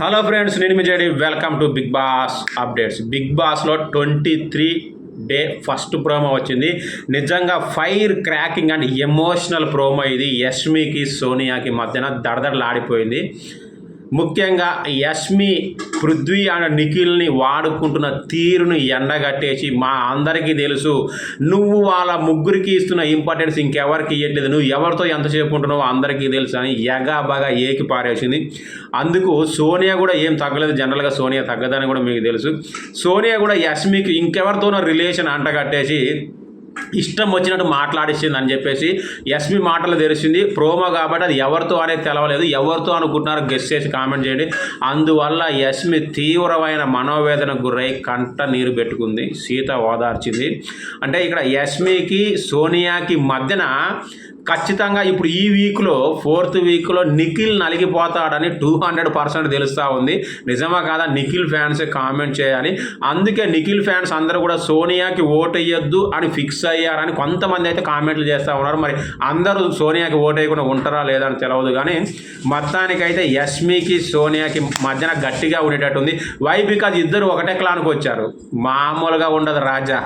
Hello friends, నేను మీ JD. Welcome to Bigg Boss updates. Bigg బాస్లో 23 డే ఫస్ట్ ప్రోమో వచ్చింది. నిజంగా fire cracking and emotional promo ఇది. యష్మికి సోనియాకి మధ్యన దడదడలాడిపోయింది. ముఖ్యంగా యష్మి పృథ్వీ అండ్ నిఖిల్ని వాడుకుంటున్న తీరును ఎండగట్టేసి, మా అందరికీ తెలుసు నువ్వు వాళ్ళ ముగ్గురికి ఇస్తున్న ఇంపార్టెన్స్ ఇంకెవరికి ఇవ్వట్లేదు, నువ్వు ఎవరితో ఎంతసేపు ఉంటున్నావో అందరికీ తెలుసు అని ఎగాబాగా ఏకి పారేసింది. అందుకు సోనియా కూడా ఏం తగ్గలేదు. జనరల్గా సోనియా తగ్గదని కూడా మీకు తెలుసు. సోనియా కూడా యష్మికి ఇంకెవరితోనో రిలేషన్ అంటగట్టేసి ఇష్టం వచ్చినట్టు మాట్లాడిస్తుంది అని చెప్పేసి యష్మి మాటలు తెలిసింది. ప్రోమో కాబట్టి అది ఎవరితో అనేది తెలవలేదు. ఎవరితో అనుకుంటున్నారో గెస్ చేసి కామెంట్ చేయండి. అందువల్ల యష్మి తీవ్రమైన మనోవేదనకు గురై కంట నీరు పెట్టుకుంది. సీత ఓదార్చింది. అంటే ఇక్కడ యష్మికి సోనియాకి మధ్యన ఖచ్చితంగా ఇప్పుడు ఈ వీక్లో 4th వీక్లో నిఖిల్ నలిగిపోతాడని 200% తెలుస్తూ ఉంది. నిజమా కాదా? నిఖిల్ ఫ్యాన్స్ కామెంట్ చేయాలి. అందుకే నిఖిల్ ఫ్యాన్స్ అందరూ కూడా సోనియాకి ఓటు వేయొద్దు అని ఫిక్స్ అయ్యారని కొంతమంది అయితే కామెంట్లు చేస్తూ ఉన్నారు. మరి అందరూ సోనియాకి ఓటు వేయకుండా ఉంటారా లేదా అని తెలియదు. కానీ మొత్తానికైతే యష్మికి సోనియాకి మధ్యన గట్టిగా ఉండేటట్టుంది. వై? బికాజ్ ఇద్దరు ఒకటే క్లాన్కి వచ్చారు. మామూలుగా ఉండదు రాజా.